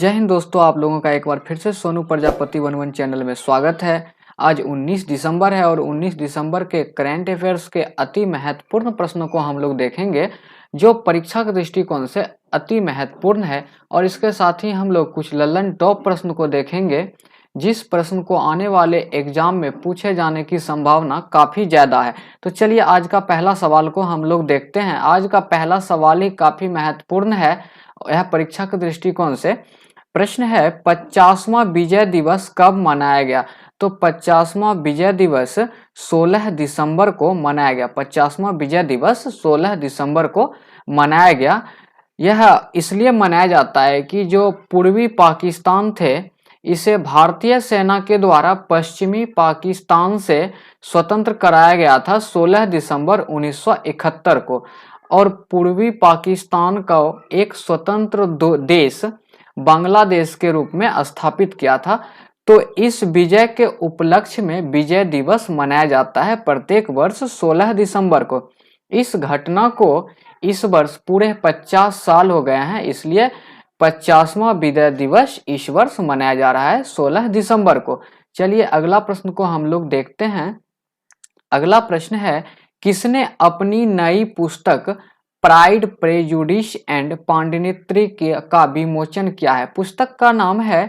जय हिंद दोस्तों, आप लोगों का एक बार फिर से Sonu Prajapati one one channel में स्वागत है। आज 19 दिसंबर है और 19 दिसंबर के करंट अफेयर्स के अति महत्वपूर्ण प्रश्नों को हम लोग देखेंगे जो परीक्षा के दृष्टिकोण से अति महत्वपूर्ण है। और इसके साथ ही हम लोग कुछ लल्लन टॉप प्रश्न को देखेंगे जिस प्रश्न को आने वाले एग्जाम में पूछे जाने की संभावना काफ़ी ज़्यादा है। तो चलिए आज का पहला सवाल को हम लोग देखते हैं। आज का पहला सवाल ही काफ़ी महत्वपूर्ण है यह परीक्षा के दृष्टिकोण से। प्रश्न है 50वां विजय दिवस कब मनाया गया? तो 50वां विजय दिवस 16 दिसंबर को मनाया गया। 50वां विजय दिवस 16 दिसंबर को मनाया गया। यह इसलिए मनाया जाता है कि जो पूर्वी पाकिस्तान थे इसे भारतीय सेना के द्वारा पश्चिमी पाकिस्तान से स्वतंत्र कराया गया था 16 दिसंबर 1971 को। और पूर्वी पाकिस्तान का एक स्वतंत्र देश बांग्लादेश के रूप में स्थापित किया था। तो इस विजय के उपलक्ष्य में विजय दिवस मनाया जाता है प्रत्येक वर्ष 16 दिसंबर को। इस घटना को इस वर्ष पूरे 50 साल हो गए हैं, इसलिए 50वां विजय दिवस इस वर्ष मनाया जा रहा है 16 दिसंबर को। चलिए अगला प्रश्न को हम लोग देखते हैं। अगला प्रश्न है किसने अपनी नई पुस्तक प्राइड प्रेजुडिस एंड पांडित्य का विमोचन किया है? पुस्तक का नाम है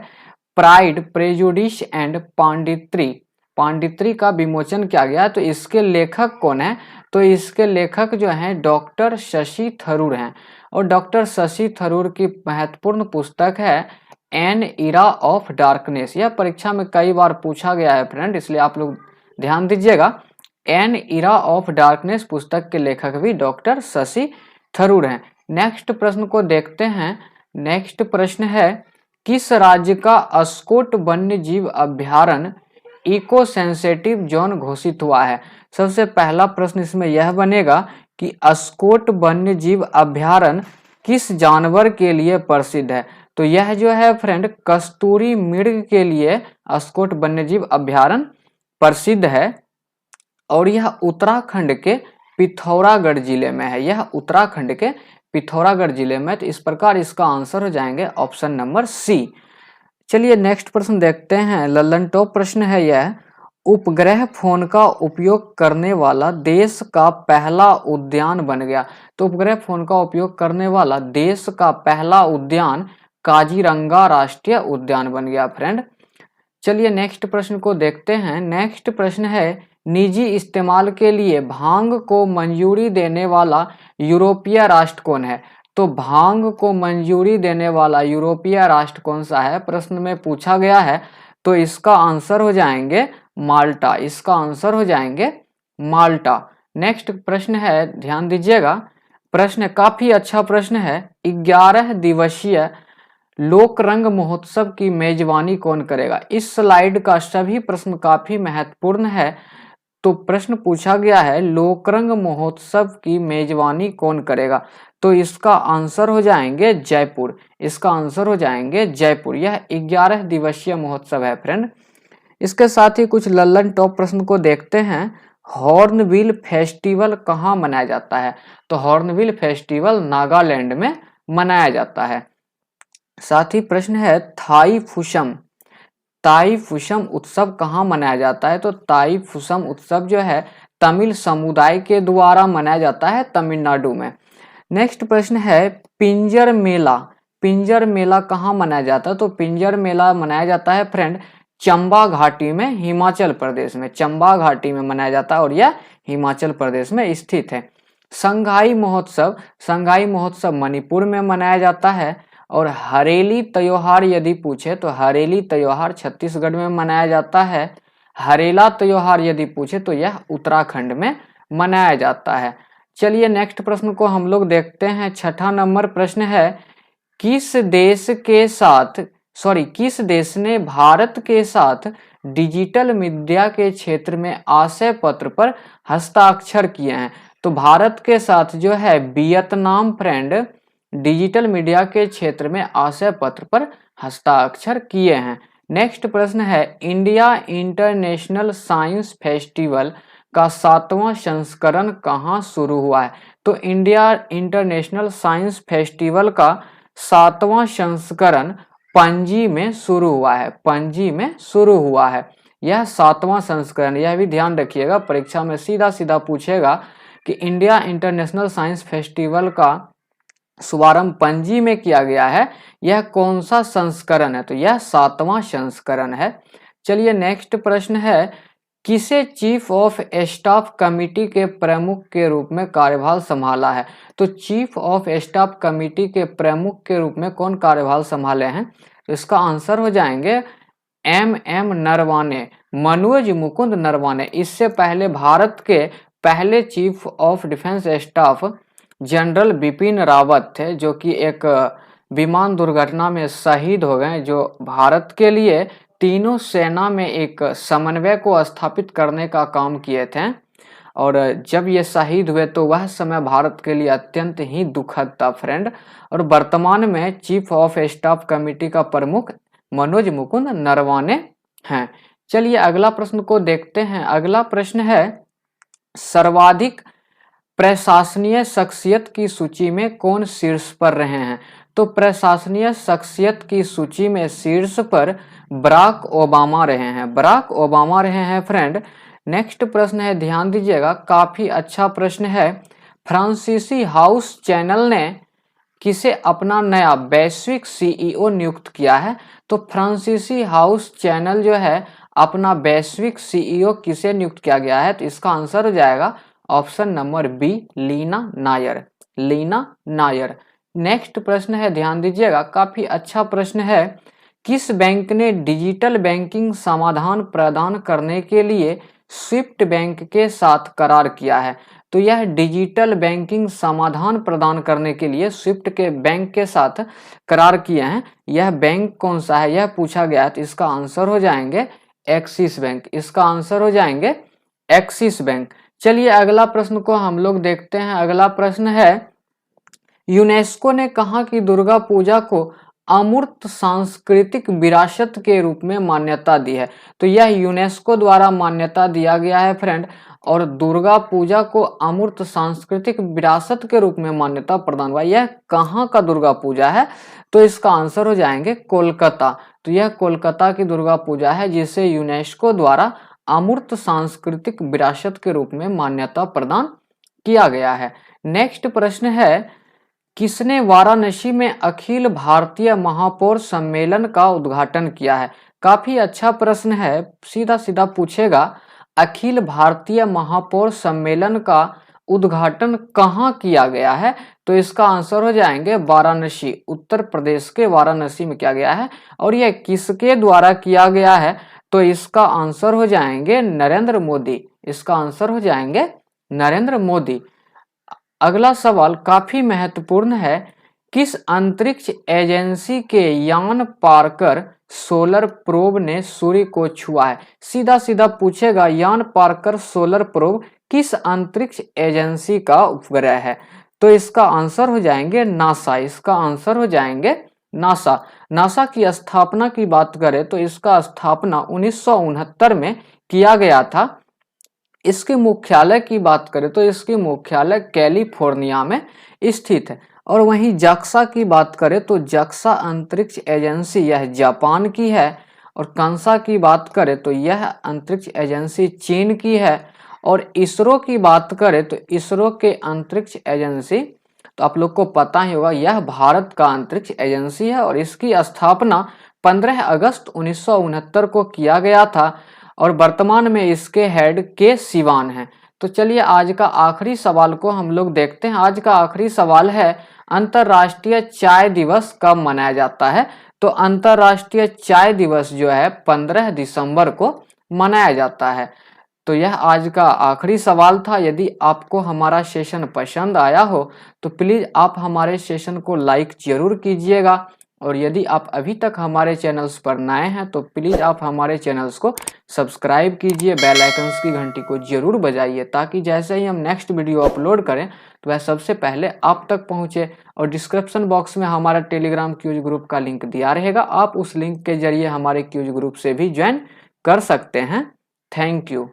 प्राइड प्रेजुडिस एंड पांडित्य का विमोचन किया गया। तो इसके लेखक कौन है? तो इसके लेखक जो हैं डॉक्टर शशि थरूर हैं। और डॉक्टर शशि थरूर की महत्वपूर्ण पुस्तक है एन इरा ऑफ डार्कनेस। यह परीक्षा में कई बार पूछा गया है फ्रेंड, इसलिए आप लोग ध्यान दीजिएगा। एन इरा ऑफ डार्कनेस पुस्तक के लेखक भी डॉक्टर शशि थरूर हैं। नेक्स्ट प्रश्न को देखते हैं। नेक्स्ट प्रश्न है किस राज्य का अस्कोट वन्य जीव अभ्यारण्य इको सेंसिटिव जोन घोषित हुआ है? सबसे पहला प्रश्न इसमें यह बनेगा कि अस्कोट वन्य जीव अभ्यारण्य किस जानवर के लिए प्रसिद्ध है? तो यह जो है फ्रेंड कस्तूरी मृग के लिए अस्कोट वन्यजीव अभ्यारण्य प्रसिद्ध है। और यह उत्तराखंड के पिथौरागढ़ जिले में है। यह उत्तराखंड के पिथौरागढ़ जिले में। तो इस प्रकार इसका आंसर हो जाएंगे ऑप्शन नंबर सी। चलिए नेक्स्ट प्रश्न देखते हैं। लल्लन टॉप प्रश्न है यह, उपग्रह फोन का उपयोग करने वाला देश का पहला उद्यान बन गया। तो उपग्रह फोन का उपयोग करने वाला देश का पहला उद्यान काजीरंगा राष्ट्रीय उद्यान बन गया फ्रेंड। चलिए नेक्स्ट प्रश्न को देखते हैं। नेक्स्ट प्रश्न है निजी इस्तेमाल के लिए भांग को मंजूरी देने वाला यूरोपीय राष्ट्र कौन है? तो भांग को मंजूरी देने वाला यूरोपीय राष्ट्र कौन सा है प्रश्न में पूछा गया है। तो इसका आंसर हो जाएंगे माल्टा। इसका आंसर हो जाएंगे माल्टा। नेक्स्ट प्रश्न है, ध्यान दीजिएगा, प्रश्न काफी अच्छा प्रश्न है। 11 दिवसीय लोक रंग महोत्सव की मेजबानी कौन करेगा? इस स्लाइड का सभी प्रश्न काफी महत्वपूर्ण है। तो प्रश्न पूछा गया है लोकरंग महोत्सव की मेजबानी कौन करेगा? तो इसका आंसर हो जाएंगे जयपुर। इसका आंसर हो जाएंगे जयपुर। यह 11 दिवसीय महोत्सव है फ्रेंड। इसके साथ ही कुछ लल्लन टॉप प्रश्न को देखते हैं। हॉर्नबिल फेस्टिवल कहाँ मनाया जाता है? तो हॉर्नबिल फेस्टिवल नागालैंड में मनाया जाता है। साथ ही प्रश्न है ताइफुसम उत्सव कहाँ मनाया जाता है? तो ताइफुसम उत्सव जो है तमिल समुदाय के द्वारा मनाया जाता है तमिलनाडु में। नेक्स्ट प्रश्न है पिंजर मेला कहाँ मनाया जाता है? तो पिंजर मेला मनाया जाता है फ्रेंड चंबा घाटी में, हिमाचल प्रदेश में। चंबा घाटी में मनाया जाता है और यह हिमाचल प्रदेश में स्थित है। संघाई महोत्सव मणिपुर में मनाया जाता है। और हरेली त्योहार यदि पूछे तो हरेली त्योहार छत्तीसगढ़ में मनाया जाता है। हरेला त्योहार यदि पूछे तो यह उत्तराखंड में मनाया जाता है। चलिए नेक्स्ट प्रश्न को हम लोग देखते हैं। छठा नंबर प्रश्न है किस देश ने भारत के साथ डिजिटल मीडिया के क्षेत्र में आशय पत्र पर हस्ताक्षर किए हैं? तो भारत के साथ जो है वियतनाम फ्रेंड डिजिटल मीडिया के क्षेत्र में आशय पत्र पर हस्ताक्षर किए हैं। नेक्स्ट प्रश्न है इंडिया इंटरनेशनल साइंस फेस्टिवल का 7वां संस्करण कहाँ शुरू हुआ है? तो इंडिया इंटरनेशनल साइंस फेस्टिवल का 7वां संस्करण पणजी में शुरू हुआ है, पणजी में शुरू हुआ है। यह 7वां संस्करण, यह भी ध्यान रखिएगा, परीक्षा में सीधा सीधा पूछेगा कि इंडिया इंटरनेशनल साइंस फेस्टिवल का शुभारंभ पणजी में किया गया है, यह कौन सा संस्करण है? तो यह 7वां संस्करण है। चलिए नेक्स्ट प्रश्न है, किसे चीफ ऑफ स्टाफ कमेटी के प्रमुख के रूप में कार्यभार संभाला है? तो चीफ ऑफ स्टाफ कमेटी के प्रमुख के रूप में कौन कार्यभार संभाले हैं? तो इसका आंसर हो जाएंगे एम नरवाने, मनोज मुकुंद नरवाने। इससे पहले भारत के पहले chief of defence staff general Bipin Rawat थे, जो कि एक विमान दुर्घटना में शहीद हो गए, जो भारत के लिए तीनों सेना में एक समन्वय को स्थापित करने का काम किए थे। और जब ये शहीद हुए तो वह समय भारत के लिए अत्यंत ही दुखद था फ्रेंड। और वर्तमान में चीफ ऑफ स्टाफ कमेटी का प्रमुख मनोज मुकुंद नरवाने हैं। चलिए अगला प्रश्न को देखते हैं। अगला प्रश्न है, सर्वाधिक प्रशासनीय शख्सियत की सूची में कौन शीर्ष पर रहे हैं? तो प्रशासनीय शख्सियत की सूची में शीर्ष पर बराक ओबामा रहे हैं, बराक ओबामा रहे हैं फ्रेंड। नेक्स्ट प्रश्न है, ध्यान दीजिएगा, काफी अच्छा प्रश्न है। फ्रांसीसी हाउस चैनल ने किसे अपना नया वैश्विक सीईओ नियुक्त किया है? तो फ्रांसीसी हाउस चैनल जो है अपना वैश्विक सीईओ किसे नियुक्त किया गया है? तो इसका आंसर हो जाएगा option number B, Leena Nair, Leena Nair. Next प्रश्न है, ध्यान दीजिएगा, काफी अच्छा प्रश्न है। किस बैंक ने डिजिटल बैंकिंग समाधान प्रदान करने के लिए स्विफ्ट बैंक के साथ करार किया है? तो यह डिजिटल बैंकिंग समाधान प्रदान करने के लिए स्विफ्ट के बैंक के साथ करार किए हैं। यह बैंक कौन सा है, यह पूछा गया है। तो इसका आंसर हो जाएंगे एक्सिस बैंक, इसका आंसर हो जाएंगे एक्सिस बैंक। चलिए अगला प्रश्न को हम लोग देखते हैं। अगला प्रश्न है, यूनेस्को ने कहा कि दुर्गा पूजा को अमूर्त सांस्कृतिक विरासत के रूप में मान्यता दी है? तो यह यूनेस्को द्वारा मान्यता दिया गया है फ्रेंड। और दुर्गा पूजा को अमूर्त सांस्कृतिक विरासत के रूप में मान्यता प्रदान हुआ। यह कहाँ का दुर्गा पूजा है? तो इसका आंसर हो जाएंगे कोलकाता। तो यह कोलकाता की दुर्गा पूजा है जिसे यूनेस्को द्वारा अमूर्त सांस्कृतिक विरासत के रूप में मान्यता प्रदान किया गया है। नेक्स्ट प्रश्न है, किसने वाराणसी में अखिल भारतीय महापौर सम्मेलन का उद्घाटन किया है? काफी अच्छा प्रश्न है, सीधा सीधा पूछेगा, अखिल भारतीय महापौर सम्मेलन का उद्घाटन कहाँ किया गया है? तो इसका आंसर हो जाएंगे वाराणसी, उत्तर प्रदेश के वाराणसी में किया गया है। और यह किसके द्वारा किया गया है? तो इसका आंसर हो जाएंगे नरेंद्र मोदी, इसका आंसर हो जाएंगे नरेंद्र मोदी। अगला सवाल काफी महत्वपूर्ण है, किस अंतरिक्ष एजेंसी के यान पार्कर सोलर प्रोब ने सूर्य को छुआ है? सीधा सीधा पूछेगा, यान पार्कर सोलर प्रोब किस अंतरिक्ष एजेंसी का उपग्रह है? तो इसका आंसर हो जाएंगे नासा, इसका आंसर हो जाएंगे नासा। नासा की स्थापना की बात करें तो इसका स्थापना 1969 में किया गया था। इसके मुख्यालय की बात करें तो इसकी मुख्यालय कैलिफोर्निया में स्थित है। और वहीं जक्सा की बात करें तो जक्सा अंतरिक्ष एजेंसी यह जापान की है। और कंसा की बात करें तो यह अंतरिक्ष एजेंसी चीन की है। और इसरो की बात करें तो इसरो के अंतरिक्ष एजेंसी, तो आप लोग को पता ही होगा, यह भारत का अंतरिक्ष एजेंसी है। और इसकी स्थापना 15 अगस्त 1969 को किया गया था। और वर्तमान में इसके हेड के सिवान हैं। तो चलिए आज का आखिरी सवाल को हम लोग देखते हैं। आज का आखिरी सवाल है, अंतर्राष्ट्रीय चाय दिवस कब मनाया जाता है? तो अंतर्राष्ट्रीय चाय दिवस जो है 15 दिसंबर को मनाया जाता है। तो यह आज का आखिरी सवाल था। यदि आपको हमारा सेशन पसंद आया हो तो प्लीज आप हमारे सेशन को लाइक जरूर कीजिएगा। और यदि आप अभी तक हमारे चैनल्स पर नए हैं तो प्लीज आप हमारे चैनल्स को सब्सक्राइब कीजिए, बेल आइकन्स की घंटी को जरूर बजाइए, ताकि जैसे ही हम नेक्स्ट वीडियो अपलोड करें तो वह सबसे पहले आप तक पहुंचे। और डिस्क्रिप्शन बॉक्स में हमारा टेलीग्राम क्यूज ग्रुप का लिंक दिया रहेगा, आप उस लिंक के जरिए हमारे क्यूज ग्रुप से भी ज्वाइन कर सकते हैं। Thank you.